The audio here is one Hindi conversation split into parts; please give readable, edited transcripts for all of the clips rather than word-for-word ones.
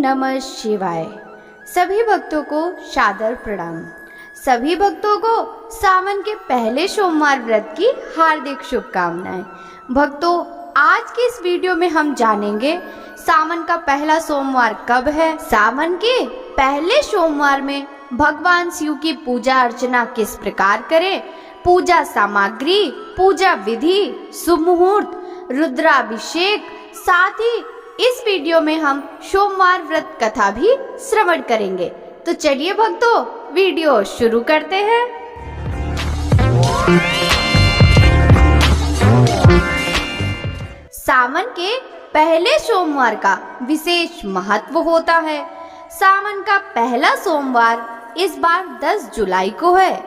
नमः शिवाय। सभी भक्तों को सादर प्रणाम। सभी भक्तों को सावन के पहले सोमवार व्रत की हार्दिक शुभकामनाएं। भक्तों, आज की इस वीडियो में हम जानेंगे सावन का पहला सोमवार कब है। सावन के पहले सोमवार में भगवान शिव की पूजा अर्चना किस प्रकार करें, पूजा सामग्री, पूजा विधि, शुभ मुहूर्त, रुद्राभिषेक, साथ ही इस वीडियो में हम सोमवार व्रत कथा भी श्रवण करेंगे। तो चलिए भक्तों, वीडियो शुरू करते हैं। सावन के पहले सोमवार का विशेष महत्व होता है। सावन का पहला सोमवार इस बार 10 जुलाई को है।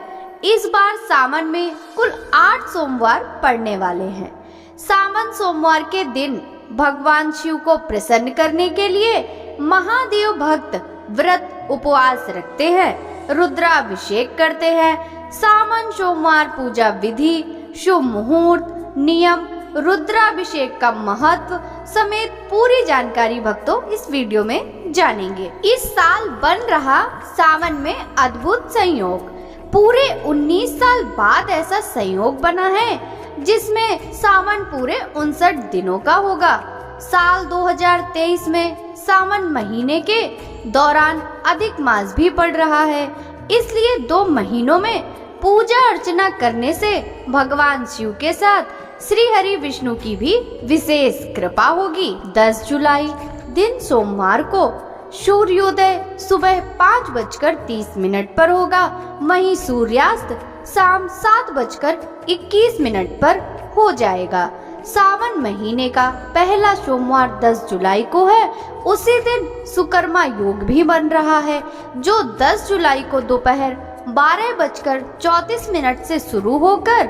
इस बार सावन में कुल 8 सोमवार पड़ने वाले हैं। सावन सोमवार के दिन भगवान शिव को प्रसन्न करने के लिए महादेव भक्त व्रत उपवास रखते हैं, रुद्राभिषेक करते हैं। सावन सोमवार पूजा विधि, शुभ मुहूर्त, नियम, रुद्राभिषेक का महत्व समेत पूरी जानकारी भक्तों इस वीडियो में जानेंगे। इस साल बन रहा सावन में अद्भुत संयोग। पूरे 19 साल बाद ऐसा संयोग बना है जिसमें सावन पूरे 59 दिनों का होगा। साल 2023 में सावन महीने के दौरान अधिक मास भी पड़ रहा है, इसलिए 2 महीनों में पूजा अर्चना करने से भगवान शिव के साथ श्री हरि विष्णु की भी विशेष कृपा होगी। 10 जुलाई दिन सोमवार को सूर्योदय सुबह 5:30 पर होगा। वहीं सूर्यास्त शाम 7:21 पर हो जाएगा। सावन महीने का पहला सोमवार 10 जुलाई को है। उसी दिन सुकर्मा योग भी बन रहा है, जो 10 जुलाई को दोपहर 12:34 से शुरू होकर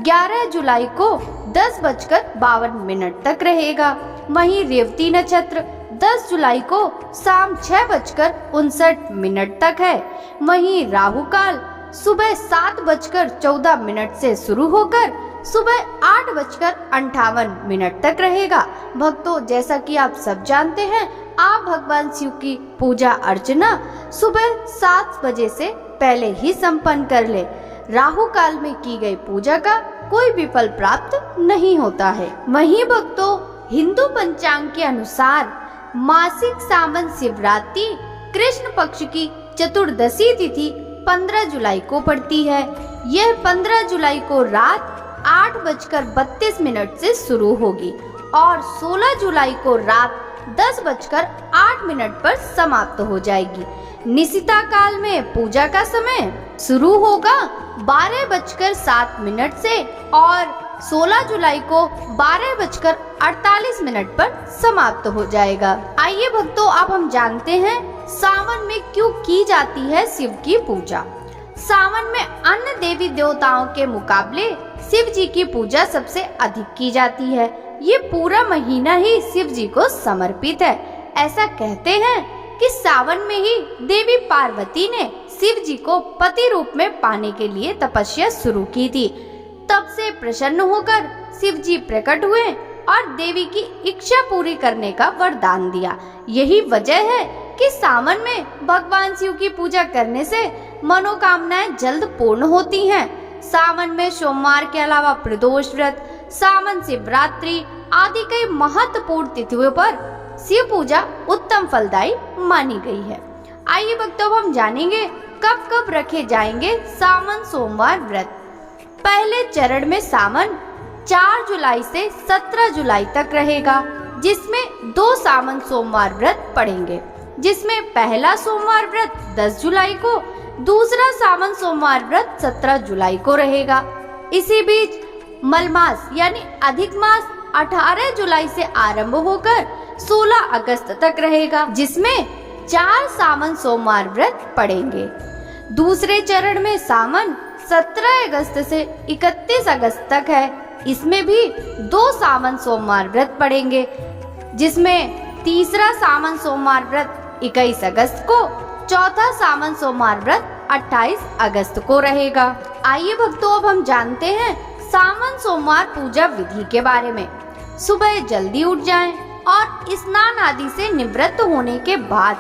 11 जुलाई को 10:52 तक रहेगा। वहीं रेवती नक्षत्र 10 जुलाई को शाम 6:59 तक है। वहीं राहु काल सुबह 7:14 से शुरू होकर सुबह 8:58 तक रहेगा। भक्तों, जैसा कि आप सब जानते हैं, आप भगवान शिव की पूजा अर्चना सुबह 7 बजे से पहले ही संपन्न कर ले। राहु काल में की गई पूजा का कोई भी फल प्राप्त नहीं होता है। वहीं भक्तों, हिंदू पंचांग के अनुसार मासिक सावन शिवरात्रि कृष्ण पक्ष की चतुर्दशी तिथि 15 जुलाई को पड़ती है। यह 15 जुलाई को रात 8:32 से शुरू होगी और 16 जुलाई को रात 10:08 पर समाप्त हो जाएगी। निशिता काल में पूजा का समय शुरू होगा 12:07 से और 16 जुलाई को 12:48 पर समाप्त हो जाएगा। आइए भक्तों, अब हम जानते हैं सावन में क्यों की जाती है शिव की पूजा। सावन में अन्य देवी देवताओं के मुकाबले शिव जी की पूजा सबसे अधिक की जाती है। ये पूरा महीना ही शिव जी को समर्पित है। ऐसा कहते हैं कि सावन में ही देवी पार्वती ने शिव जी को पति रूप में पाने के लिए तपस्या शुरू की थी। तब से प्रसन्न होकर शिव जी प्रकट हुए और देवी की इच्छा पूरी करने का वरदान दिया। यही वजह है कि सावन में भगवान शिव की पूजा करने से मनोकामनाएं जल्द पूर्ण होती हैं। सावन में सोमवार के अलावा प्रदोष व्रत, सावन शिवरात्रि आदि कई महत्वपूर्ण तिथियों पर शिव पूजा उत्तम फलदायी मानी गई है। आइए भक्तों, हम जानेंगे कब कब रखे जाएंगे सावन सोमवार व्रत। पहले चरण में सावन 4 जुलाई से 17 जुलाई तक रहेगा, जिसमें 2 सावन सोमवार व्रत पड़ेंगे, जिसमें पहला सोमवार व्रत 10 जुलाई को, दूसरा सावन सोमवार व्रत 17 जुलाई को रहेगा। इसी बीच मलमास यानी अधिक मास 18 जुलाई से आरंभ होकर 16 अगस्त तक रहेगा, जिसमें 4 सावन सोमवार व्रत पड़ेंगे। दूसरे चरण में सावन 17 अगस्त से 31 अगस्त तक है। इसमें भी 2 सावन सोमवार व्रत पड़ेंगे, जिसमें तीसरा सावन सोमवार व्रत 21 अगस्त को, चौथा सावन सोमवार व्रत 28 अगस्त को रहेगा। आइए भक्तों, अब हम जानते हैं सावन सोमवार पूजा विधि के बारे में। सुबह जल्दी उठ जाएं, और स्नान आदि से निवृत्त होने के बाद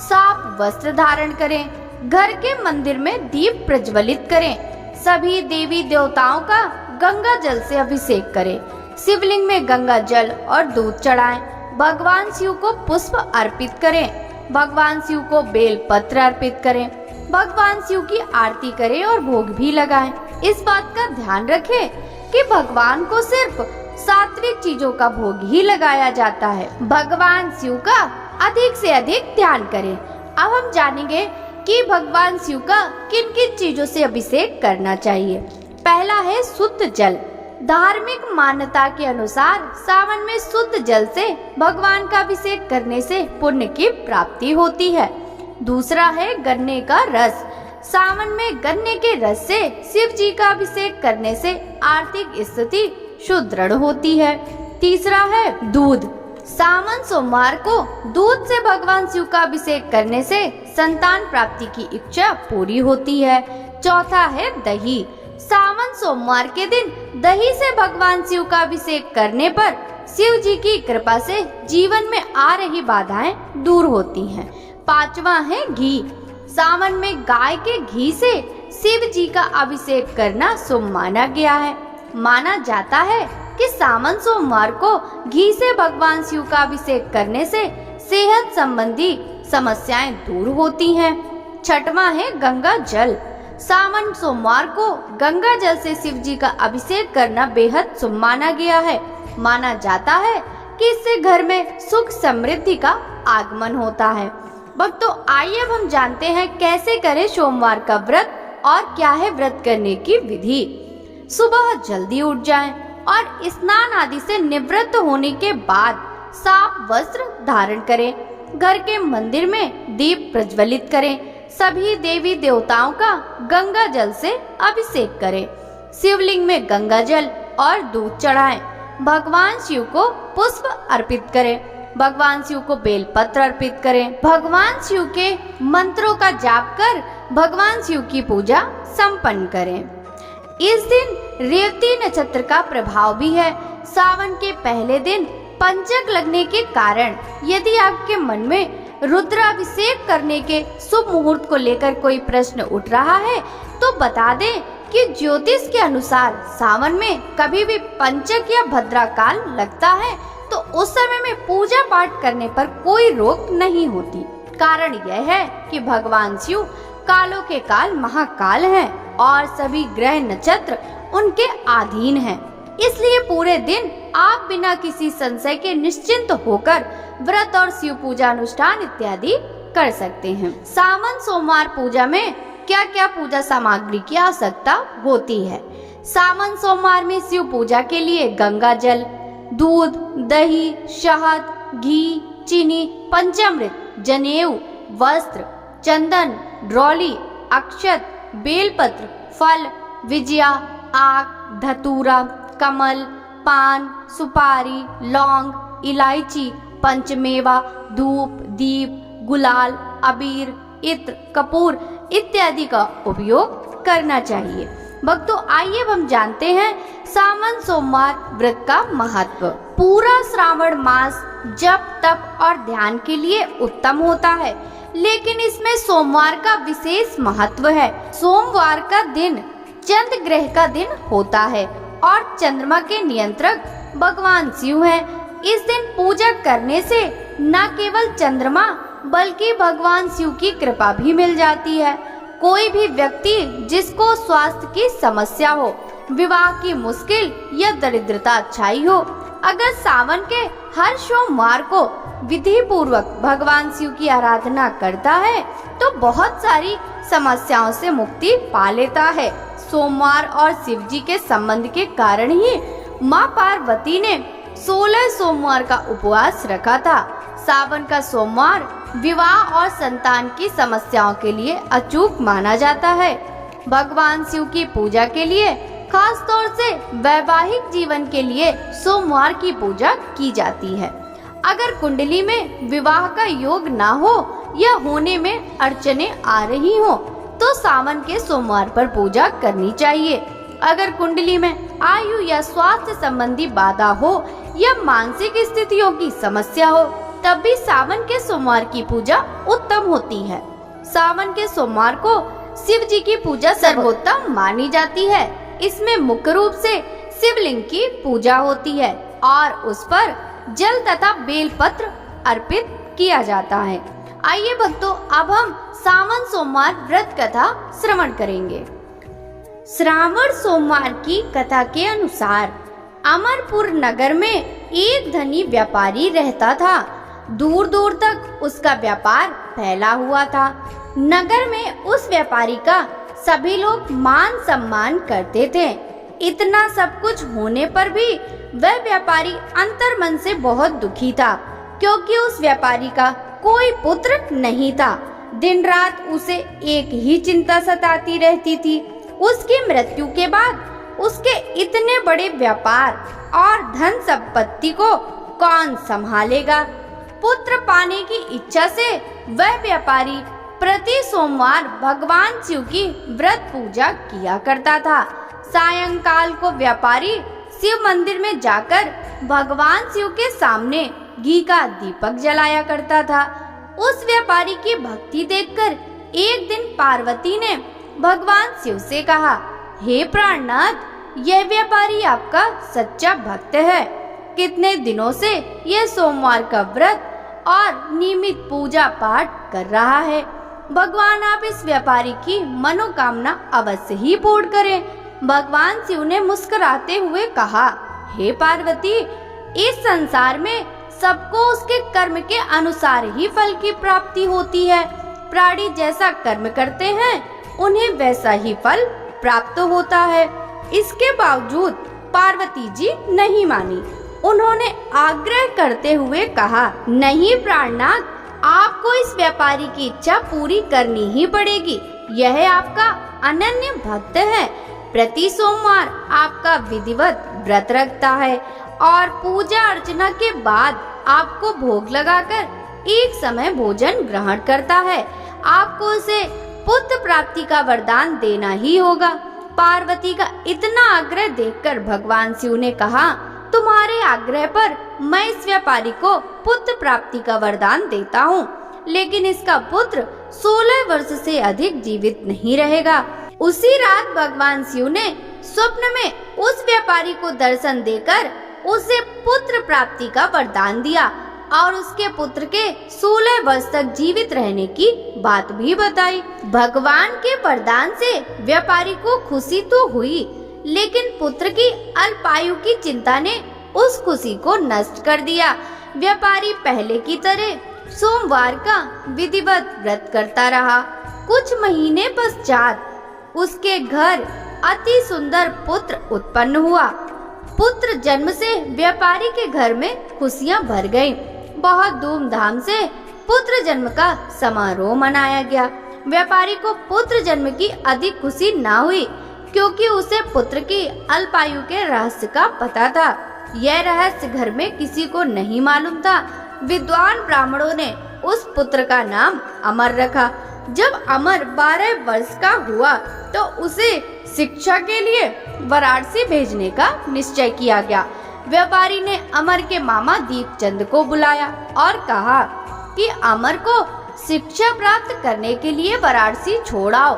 साफ वस्त्र धारण करें। घर के मंदिर में दीप प्रज्वलित करें। सभी देवी देवताओं का गंगा जल से अभिषेक करें। शिवलिंग में गंगा जल और दूध चढ़ाएं। भगवान शिव को पुष्प अर्पित करें। भगवान शिव को बेल पत्र अर्पित करें। भगवान शिव की आरती करें और भोग भी लगाएं। इस बात का ध्यान रखें कि भगवान को सिर्फ सात्विक चीजों का भोग ही लगाया जाता है। भगवान शिव का अधिक से अधिक ध्यान करें। अब हम जानेंगे कि भगवान शिव का किन किन चीजों से अभिषेक करना चाहिए। पहला है शुद्ध जल। धार्मिक मान्यता के अनुसार सावन में शुद्ध जल से भगवान का अभिषेक करने से पुण्य की प्राप्ति होती है। दूसरा है गन्ने का रस। सावन में गन्ने के रस से शिव जी का अभिषेक करने से आर्थिक स्थिति सुदृढ़ होती है। तीसरा है दूध। सावन सोमवार को दूध से भगवान शिव का अभिषेक करने से संतान प्राप्ति की इच्छा पूरी होती है। चौथा है दही। सावन सोमवार के दिन दही से भगवान शिव का अभिषेक करने पर शिव जी की कृपा से जीवन में आ रही बाधाएं दूर होती हैं। पांचवा है घी। सावन में गाय के घी से शिव जी का अभिषेक करना शुभ माना गया है। माना जाता है कि सावन सोमवार को घी से भगवान शिव का अभिषेक करने से सेहत संबंधी समस्याएं दूर होती हैं। छठवां है गंगा जल। सावन सोमवार को गंगा जल से शिव जी का अभिषेक करना बेहद शुभ माना गया है। माना जाता है कि इससे घर में सुख समृद्धि का आगमन होता है। भक्तों, आइए अब हम जानते हैं कैसे करें सोमवार का व्रत और क्या है व्रत करने की विधि। सुबह जल्दी उठ जाएं और स्नान आदि से निवृत्त होने के बाद साफ वस्त्र धारण करें। घर के मंदिर में दीप प्रज्वलित करें। सभी देवी देवताओं का गंगा जल से अभिषेक करें। शिवलिंग में गंगा जल और दूध चढ़ाएं। भगवान शिव को पुष्प अर्पित करें। भगवान शिव को बेल पत्र अर्पित करें। भगवान शिव के मंत्रों का जाप कर भगवान शिव की पूजा संपन्न करें। इस दिन रेवती नक्षत्र का प्रभाव भी है। सावन के पहले दिन पंचक लगने के कारण यदि आपके मन में रुद्राभिषेक करने के शुभ मुहूर्त को लेकर कोई प्रश्न उठ रहा है तो बता दें कि ज्योतिष के अनुसार सावन में कभी भी पंचक या भद्रा काल लगता है तो उस समय में पूजा पाठ करने पर कोई रोक नहीं होती। कारण यह है कि भगवान शिव कालों के काल महाकाल हैं और सभी ग्रह नक्षत्र उनके अधीन हैं। इसलिए पूरे दिन आप बिना किसी संशय के निश्चिंत होकर व्रत और शिव पूजा अनुष्ठान इत्यादि कर सकते हैं। सावन सोमवार पूजा में क्या क्या पूजा सामग्री की आवश्यकता होती है। सावन सोमवार में शिव पूजा के लिए गंगा जल, दूध, दही, शहद, घी, चीनी, पंचामृत, जनेऊ, वस्त्र, चंदन, ड्रौली, अक्षत, बेलपत्र, फल, विजया, आक, धतूरा, कमल, पान, सुपारी, लौंग, इलायची, पंचमेवा, धूप, दीप, गुलाल, अबीर, इत्र, कपूर इत्यादि का उपयोग करना चाहिए। भक्तों, आइए हम जानते हैं सावन सोमवार व्रत का महत्व। पूरा श्रावण मास जप, तप और ध्यान के लिए उत्तम होता है, लेकिन इसमें सोमवार का विशेष महत्व है। सोमवार का दिन चंद्र ग्रह का दिन होता है और चंद्रमा के नियंत्रक भगवान शिव हैं। इस दिन पूजा करने से न केवल चंद्रमा बल्कि भगवान शिव की कृपा भी मिल जाती है। कोई भी व्यक्ति जिसको स्वास्थ्य की समस्या हो, विवाह की मुश्किल या दरिद्रता छाई हो, अगर सावन के हर सोमवार को विधि पूर्वक भगवान शिव की आराधना करता है तो बहुत सारी समस्याओं से मुक्ति पा लेता है। सोमवार और शिव जी के संबंध के कारण ही माँ पार्वती ने 16 सोमवार का उपवास रखा था। सावन का सोमवार विवाह और संतान की समस्याओं के लिए अचूक माना जाता है। भगवान शिव की पूजा के लिए खास तौर से वैवाहिक जीवन के लिए सोमवार की पूजा की जाती है। अगर कुंडली में विवाह का योग ना हो या होने में अड़चने आ रही हो तो सावन के सोमवार पर पूजा करनी चाहिए। अगर कुंडली में आयु या स्वास्थ्य संबंधी बाधा हो या मानसिक स्थितियों की समस्या हो, तब भी सावन के सोमवार की पूजा उत्तम होती है। सावन के सोमवार को शिव जी की पूजा सर्वोत्तम मानी जाती है। इसमें मुख्य रूप से शिवलिंग की पूजा होती है और उस पर जल तथा बेलपत्र अर्पित किया जाता है। आइए भक्तों, अब हम सावन सोमवार व्रत कथा श्रवण करेंगे। श्रावण सोमवार की कथा के अनुसार अमरपुर नगर में एक धनी व्यापारी रहता था। दूर दूर तक उसका व्यापार फैला हुआ था। नगर में उस व्यापारी का सभी लोग मान सम्मान करते थे। इतना सब कुछ होने पर भी वह व्यापारी अंतर्मन से बहुत दुखी था, क्योंकि उस व्यापारी का कोई पुत्र नहीं था। दिन रात उसे एक ही चिंता सताती रहती थी, उसकी मृत्यु के बाद उसके इतने बड़े व्यापार और धन संपत्ति को कौन संभालेगा। पुत्र पाने की इच्छा से वह व्यापारी प्रति सोमवार भगवान शिव की व्रत पूजा किया करता था। सायंकाल को व्यापारी शिव मंदिर में जाकर भगवान शिव के सामने घी का दीपक जलाया करता था। उस व्यापारी की भक्ति देखकर एक दिन पार्वती ने भगवान शिव से कहा, हे प्राणनाथ, यह व्यापारी आपका सच्चा भक्त है। कितने दिनों से यह सोमवार का व्रत और नियमित पूजा पाठ कर रहा है। भगवान आप इस व्यापारी की मनोकामना अवश्य ही पूर्ण करें। भगवान शिव ने मुस्कुराते हुए कहा, हे पार्वती, इस संसार में सबको उसके कर्म के अनुसार ही फल की प्राप्ति होती है। प्राणी जैसा कर्म करते हैं उन्हें वैसा ही फल प्राप्त होता है। इसके बावजूद पार्वती जी नहीं मानी। उन्होंने आग्रह करते हुए कहा, नहीं प्राणनाथ, आपको इस व्यापारी की इच्छा पूरी करनी ही पड़ेगी। यह आपका अनन्य भक्त है। प्रति सोमवार आपका विधिवत व्रत रखता है और पूजा अर्चना के बाद आपको भोग लगाकर एक समय भोजन ग्रहण करता है। आपको उसे पुत्र प्राप्ति का वरदान देना ही होगा। पार्वती का इतना आग्रह देखकर भगवान शिव ने कहा, तुम्हारे आग्रह पर मैं इस व्यापारी को पुत्र प्राप्ति का वरदान देता हूँ, लेकिन इसका पुत्र 16 वर्ष से अधिक जीवित नहीं रहेगा। उसी रात भगवान शिव ने स्वप्न में उस व्यापारी को दर्शन देकर उसे पुत्र प्राप्ति का वरदान दिया और उसके पुत्र के 16 वर्ष तक जीवित रहने की बात भी बताई। भगवान के वरदान से व्यापारी को खुशी तो हुई, लेकिन पुत्र की अल्पायु की चिंता ने उस खुशी को नष्ट कर दिया। व्यापारी पहले की तरह सोमवार का विधिवत व्रत करता रहा। कुछ महीने पश्चात उसके घर अति सुंदर पुत्र उत्पन्न हुआ। पुत्र जन्म से व्यापारी के घर में खुशियां भर गईं। बहुत धूमधाम से पुत्र जन्म का समारोह मनाया गया। व्यापारी को पुत्र जन्म की अधिक खुशी न हुई, क्योंकि उसे पुत्र की अल्पायु के रहस्य का पता था। यह रहस्य घर में किसी को नहीं मालूम था। विद्वान ब्राह्मणों ने उस पुत्र का नाम अमर रखा। जब अमर 12 वर्ष का हुआ तो उसे शिक्षा के लिए वाराणसी भेजने का निश्चय किया गया। व्यापारी ने अमर के मामा दीपचंद को बुलाया और कहा कि अमर को शिक्षा प्राप्त करने के लिए वाराणसी छोड़ आओ।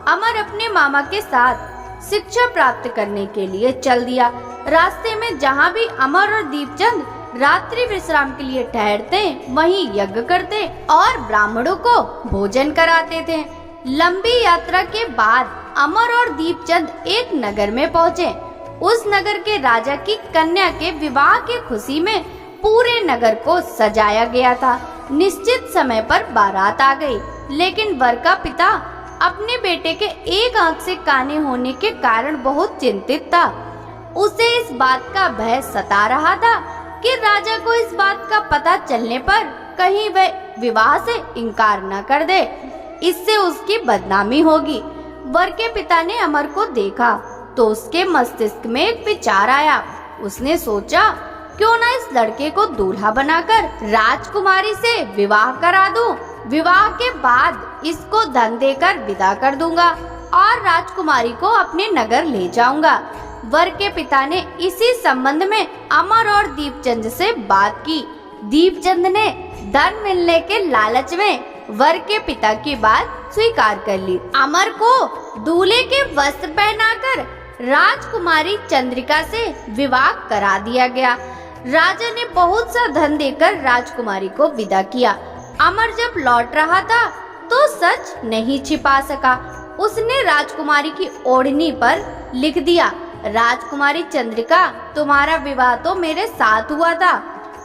अमर अपने मामा के साथ शिक्षा प्राप्त करने के लिए चल दिया। रास्ते में जहाँ भी अमर और दीपचंद रात्रि विश्राम के लिए ठहरते वहीं यज्ञ करते और ब्राह्मणों को भोजन कराते थे। लंबी यात्रा के बाद अमर और दीपचंद एक नगर में पहुँचे। उस नगर के राजा की कन्या के विवाह की खुशी में पूरे नगर को सजाया गया था। निश्चित समय पर बारात आ गई, लेकिन वर का पिता अपने बेटे के एक आंख से काने होने के कारण बहुत चिंतित था। उसे इस बात का भय सता रहा था कि राजा को इस बात का पता चलने पर कहीं वह विवाह से इनकार न कर दे, इससे उसकी बदनामी होगी। वर के पिता ने अमर को देखा तो उसके मस्तिष्क में एक विचार आया। उसने सोचा, क्यों न इस लड़के को दूल्हा बनाकर राजकुमारी से विवाह करा दूं। विवाह के बाद इसको धन देकर विदा कर दूंगा। और राजकुमारी को अपने नगर ले जाऊंगा। वर के पिता ने इसी संबंध में अमर और दीपचंद से बात की। दीपचंद ने धन मिलने के लालच में वर के पिता की बात स्वीकार कर ली। अमर को दूल्हे के वस्त्र पहनाकर राजकुमारी चंद्रिका से विवाह करा दिया गया। राजा ने बहुत सा धन देकर राजकुमारी को विदा किया। अमर जब लौट रहा था तो सच नहीं छिपा सका। उसने राजकुमारी की ओढ़नी पर लिख दिया, राजकुमारी चंद्रिका, तुम्हारा विवाह तो मेरे साथ हुआ था।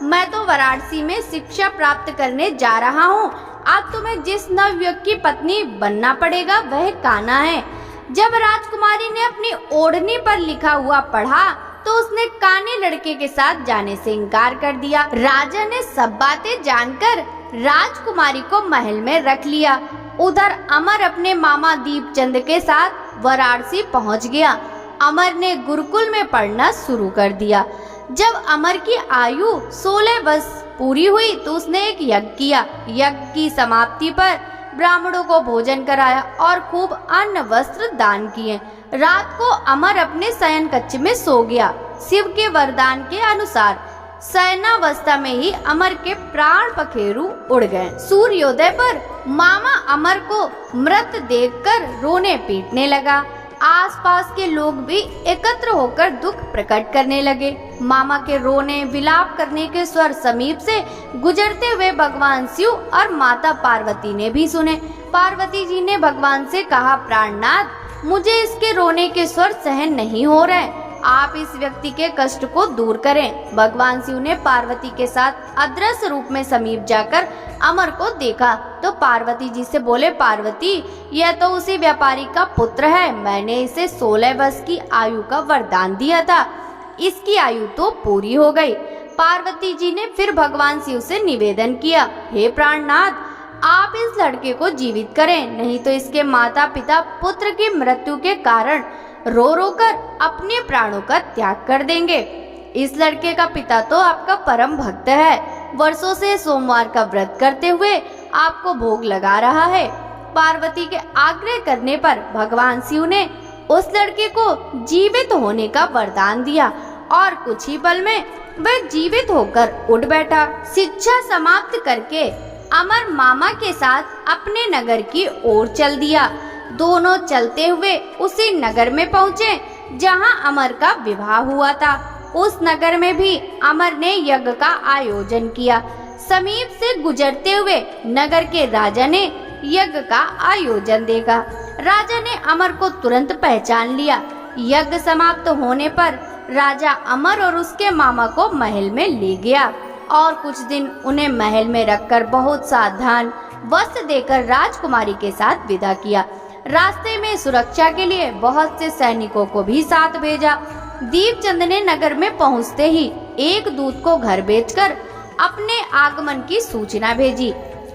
मैं तो वाराणसी में शिक्षा प्राप्त करने जा रहा हूँ। अब तुम्हें जिस नवयुवक की पत्नी बनना पड़ेगा वह कान्हा है। जब राजकुमारी ने अपनी ओढ़नी पर लिखा हुआ पढ़ा तो उसने काने लड़के के साथ जाने से इनकार कर दिया। राजा ने सब बातें जानकर राजकुमारी को महल में रख लिया। उधर अमर अपने मामा दीपचंद के साथ वाराणसी पहुंच गया। अमर ने गुरुकुल में पढ़ना शुरू कर दिया। जब अमर की आयु 16 वर्ष पूरी हुई तो उसने एक यज्ञ किया। यज्ञ की समाप्ति पर ब्राह्मणों को भोजन कराया और खूब अन्न वस्त्र दान किए। रात को अमर अपने शयन कक्ष में सो गया। शिव के वरदान के अनुसार शयनावस्था में ही अमर के प्राण पखेरु उड़ गए। सूर्योदय पर मामा अमर को मृत देखकर रोने पीटने लगा। आसपास के लोग भी एकत्र होकर दुख प्रकट करने लगे। मामा के रोने विलाप करने के स्वर समीप से गुजरते हुए भगवान शिव और माता पार्वती ने भी सुने। पार्वती जी ने भगवान से कहा, प्राणनाथ, मुझे इसके रोने के स्वर सहन नहीं हो रहे, आप इस व्यक्ति के कष्ट को दूर करें। भगवान शिव ने पार्वती के साथ अदृश्य रूप में समीप जाकर अमर को देखा तो पार्वती जी से बोले, पार्वती, यह तो उसी व्यापारी का पुत्र है। मैंने इसे 16 वर्ष की आयु का वरदान दिया था, इसकी आयु तो पूरी हो गई। पार्वती जी ने फिर भगवान शिव से निवेदन किया, हे प्राणनाथ, आप इस लड़के को जीवित करें, नहीं तो इसके माता पिता पुत्र की मृत्यु के कारण रो रो कर अपने प्राणों का त्याग कर देंगे। इस लड़के का पिता तो आपका परम भक्त है, वर्षों से सोमवार का व्रत करते हुए आपको भोग लगा रहा है। पार्वती के आग्रह करने पर भगवान शिव ने उस लड़के को जीवित होने का वरदान दिया और कुछ ही पल में वह जीवित होकर उठ बैठा। शिक्षा समाप्त करके अमर मामा के साथ अपने नगर की ओर चल दिया। दोनों चलते हुए उसी नगर में पहुँचे जहां अमर का विवाह हुआ था। उस नगर में भी अमर ने यज्ञ का आयोजन किया। समीप से गुजरते हुए नगर के राजा ने यज्ञ का आयोजन देखा। राजा ने अमर को तुरंत पहचान लिया। यज्ञ समाप्त होने पर राजा अमर और उसके मामा को महल में ले गया और कुछ दिन उन्हें महल में रखकर बहुत सा धन वस्त्र देकर राजकुमारी के साथ विदा किया। रास्ते में सुरक्षा के लिए बहुत से सैनिकों को भी साथ भेजा। दीपचंद ने नगर में पहुंचते ही एक दूत को घर भेजकर अपने आगमन की सूचना भेजी।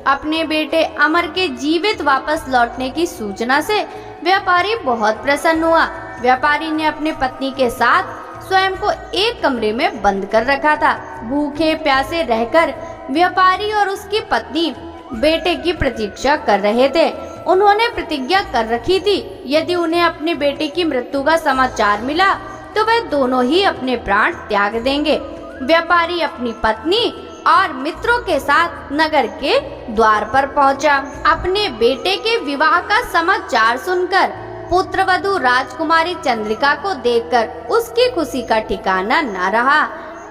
अपने बेटे अमर के जीवित वापस लौटने की सूचना से व्यापारी बहुत प्रसन्न हुआ। व्यापारी ने अपनी पत्नी के साथ स्वयं को एक कमरे में बंद कर रखा था। भूखे प्यासे रहकर व्यापारी और उसकी पत्नी बेटे की प्रतीक्षा कर रहे थे। उन्होंने प्रतिज्ञा कर रखी थी, यदि उन्हें अपने बेटे की मृत्यु का समाचार मिला तो वह दोनों ही अपने प्राण त्याग देंगे। व्यापारी अपनी पत्नी और मित्रों के साथ नगर के द्वार पर पहुंचा। अपने बेटे के विवाह का समाचार सुनकर पुत्रवधू राजकुमारी चंद्रिका को देखकर उसकी खुशी का ठिकाना न रहा।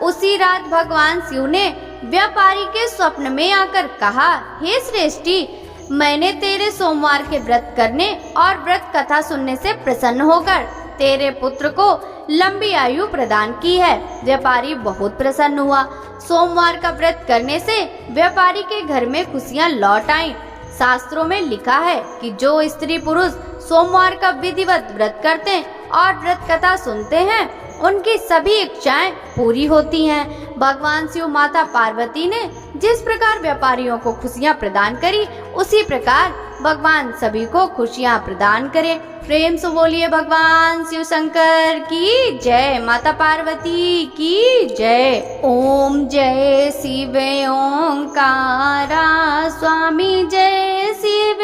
उसी रात भगवान शिव ने व्यापारी के स्वप्न में आकर कहा, हे श्रेष्ठी, मैंने तेरे सोमवार के व्रत करने और व्रत कथा सुनने से प्रसन्न होकर तेरे पुत्र को लंबी आयु प्रदान की है। व्यापारी बहुत प्रसन्न हुआ। सोमवार का व्रत करने से व्यापारी के घर में खुशियां लौट आईं। शास्त्रों में लिखा है कि जो स्त्री पुरुष सोमवार का विधिवत व्रत करते हैं और व्रत कथा सुनते हैं उनकी सभी इच्छाएं पूरी होती हैं। भगवान शिव माता पार्वती ने जिस प्रकार व्यापारियों को खुशियां प्रदान करी उसी प्रकार भगवान सभी को खुशियां प्रदान करें। प्रेम से बोलिए भगवान शिव शंकर की जय, माता पार्वती की जय। ओम जय शिव ओंकारा, स्वामी जय शिव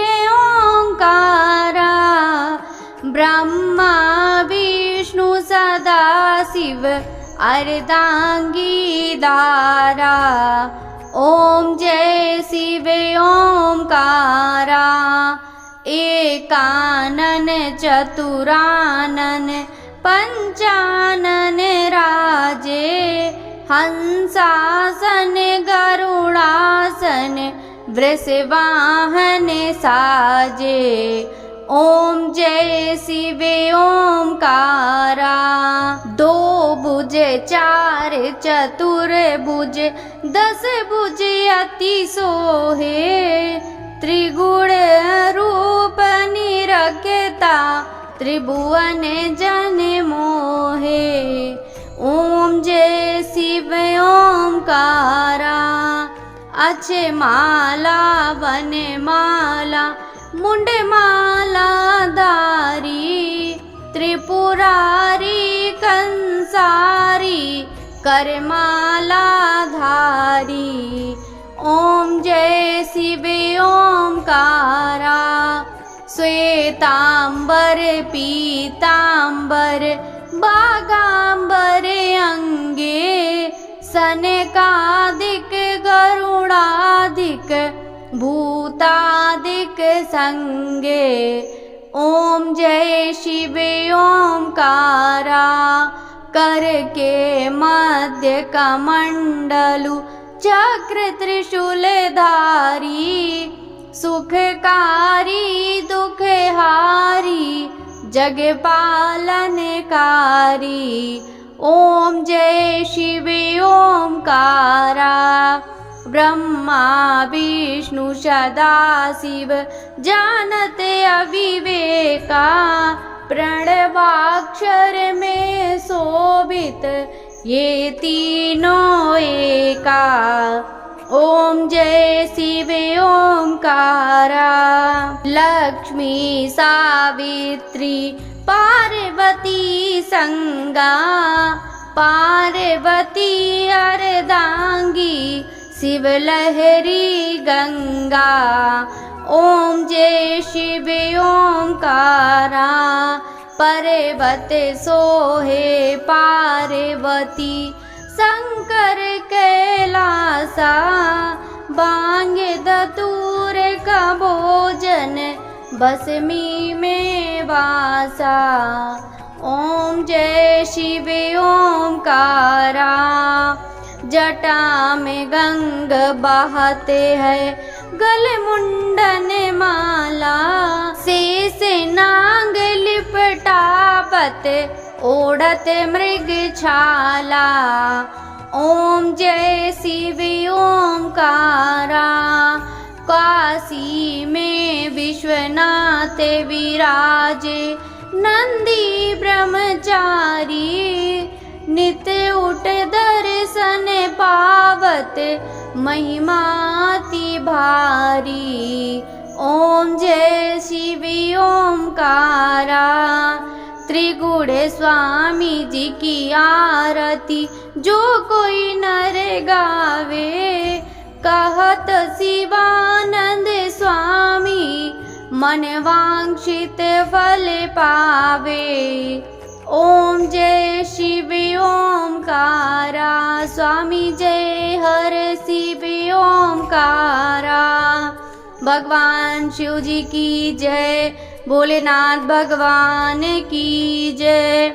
ओंकारा, शिव अर्धांगी दारा। ओम जय शिव ओंकारा। एकानन चतुरानन पंचानन राजे। हंसासन गरुड़ासन वृषवाहन साजे। ओम जय शिव ओंकारा। दो भुज चार चतुर्भुज 10 भुज अति सोहे। त्रिगुण रूप निरखता त्रिभुवन जन मोहे। ओम जय शिव ओंकारा। अक्षय माला वन माला मुंड माला धारी। त्रिपुरारी कंसारी करमाला धारी। ओम जय शिव ओंकारा। श्वेतांबर पीतांबर बागांबर अंगे। सनकादिक गरुड़ादिक भूतादिक संगे। ओम जय शिव ओंकारा। कर के मध्य कमंडलु चक्र त्रिशूल धारी। सुखकारी दुखहारी जग पालनकारी। ओम जय शिव ओंकारा। ब्रह्मा विष्णु सदा शिव जानते अविवेका। प्रणवाक्षर में शोभित ये तीनों एका। ओम जय शिव ओंकारा। लक्ष्मी सावित्री पार्वती संगा। पार्वती अर्धांगी शिव लहरी गंगा। ओम जय शिव ओंकारा। पर्वत सोहे पार्वती शंकर कैलासा। बांग धतूर का भोजन बसमी में वासा। ओम जय शिव ओंकारा। जटा में गंग बहते हैं गल मुंडन माला। शेष नांग लिपटापत ओढ़त मृग छाला। ओम जय शिव ओंकारा। काशी में विश्वनाथ विराजे नंदी ब्रह्मचारी। नित्य उठ दर्शन पावत महिमाति भारी। ओम जय शिव ओंकारा। त्रिगुण स्वामी जी की आरती जो कोई नर गावे। कहत शिवानंद स्वामी मन वांछित फल पावे। ओम जय शिव ओंकारा। स्वामी जय हर शिव ओंकारा। भगवान शिव जी की जय। भोलेनाथ भगवान की जय।